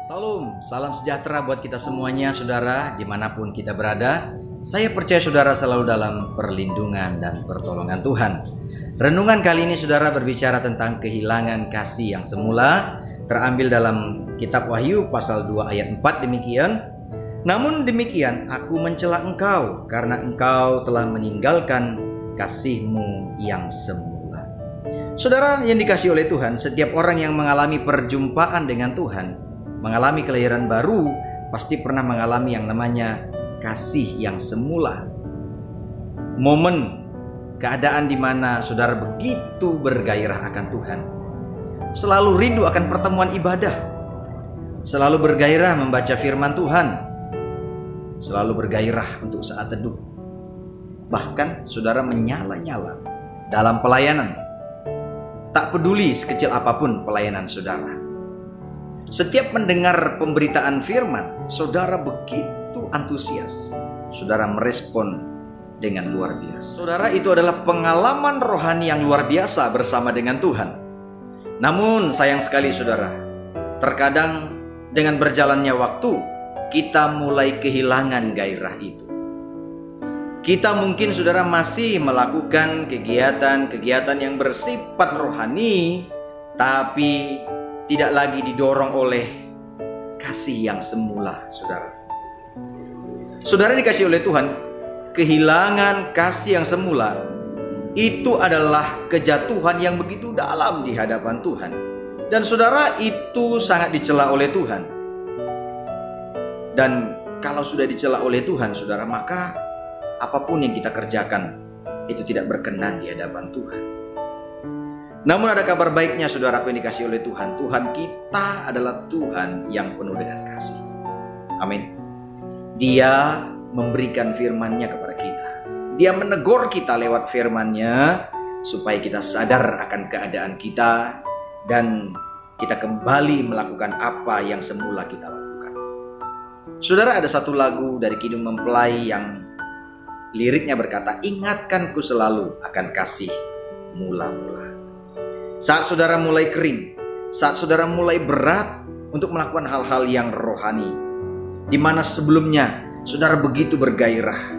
Salam, salam sejahtera buat kita semuanya, saudara, dimanapun kita berada. Saya percaya saudara selalu dalam perlindungan dan pertolongan Tuhan. Renungan kali ini saudara berbicara tentang kehilangan kasih yang semula, terambil dalam kitab Wahyu pasal 2 ayat 4 demikian. Namun demikian aku mencela engkau, karena engkau telah meninggalkan kasihmu yang semula. Saudara yang dikasihi oleh Tuhan, setiap orang yang mengalami perjumpaan dengan Tuhan, mengalami kelahiran baru, pasti pernah mengalami yang namanya kasih yang semula. Momen, keadaan di mana saudara begitu bergairah akan Tuhan, selalu rindu akan pertemuan ibadah, selalu bergairah membaca firman Tuhan, selalu bergairah untuk saat teduh. Bahkan saudara menyala-nyala dalam pelayanan, tak peduli sekecil apapun pelayanan saudara. Setiap mendengar pemberitaan firman, saudara begitu antusias. Saudara merespon dengan luar biasa. Saudara, itu adalah pengalaman rohani yang luar biasa bersama dengan Tuhan. Namun sayang sekali saudara, terkadang dengan berjalannya waktu, kita mulai kehilangan gairah itu. Kita mungkin saudara masih melakukan kegiatan-kegiatan yang bersifat rohani, tapi tidak lagi didorong oleh kasih yang semula, saudara. Saudara dikasihi oleh Tuhan, kehilangan kasih yang semula itu adalah kejatuhan yang begitu dalam di hadapan Tuhan. Dan saudara, itu sangat dicela oleh Tuhan. Dan kalau sudah dicela oleh Tuhan, saudara, maka apapun yang kita kerjakan itu tidak berkenan di hadapan Tuhan. Namun ada kabar baiknya saudaraku yang dikasihi oleh Tuhan. Tuhan kita adalah Tuhan yang penuh dengan kasih. Amin. Dia memberikan firman-Nya kepada kita. Dia menegur kita lewat firman-Nya supaya kita sadar akan keadaan kita dan kita kembali melakukan apa yang semula kita lakukan. Saudara, ada satu lagu dari Kidung Mempelai yang liriknya berkata, ingatkanku selalu akan kasih mula-mula. Saat saudara mulai kering, saat saudara mulai berat untuk melakukan hal-hal yang rohani, di mana sebelumnya saudara begitu bergairah,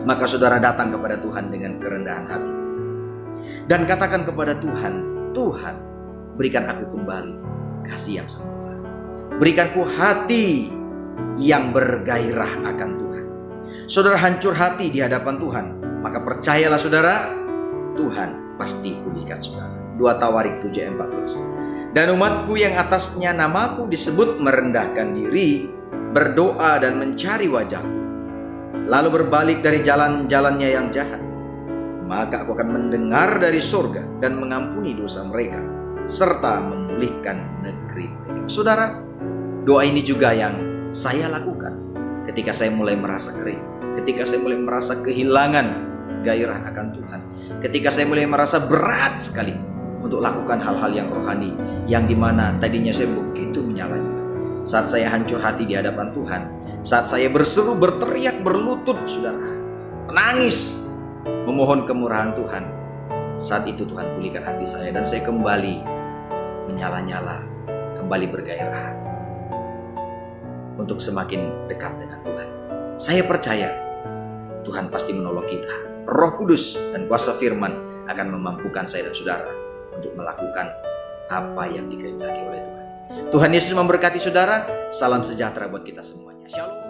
maka saudara datang kepada Tuhan dengan kerendahan hati dan katakan kepada Tuhan, Tuhan, berikan aku kembali kasih yang semula. Berikanku hati yang bergairah akan Tuhan. Saudara hancur hati di hadapan Tuhan, maka percayalah saudara, Tuhan pasti pulihkan saudara. 2 Tawarik 7:14. Dan umatku yang atasnya namaku disebut merendahkan diri, berdoa dan mencari wajahku, lalu berbalik dari jalan-jalannya yang jahat, maka aku akan mendengar dari surga dan mengampuni dosa mereka, serta memulihkan negeri mereka. Saudara, doa ini juga yang saya lakukan ketika saya mulai merasa kering, ketika saya mulai merasa kehilangan gairah akan Tuhan, ketika saya mulai merasa berat sekali untuk lakukan hal-hal yang rohani, yang dimana tadinya saya begitu menyala-nyala. Saat saya hancur hati di hadapan Tuhan, saat saya berseru, berteriak, berlutut, saudara, menangis, memohon kemurahan Tuhan, saat itu Tuhan pulihkan hati saya dan saya kembali menyala-nyala, kembali bergairah untuk semakin dekat dengan Tuhan. Saya percaya Tuhan pasti menolong kita. Roh Kudus dan kuasa firman akan memampukan saya dan saudara untuk melakukan apa yang dikehendaki oleh Tuhan. Tuhan Yesus memberkati saudara. Salam sejahtera buat kita semuanya. Shalom.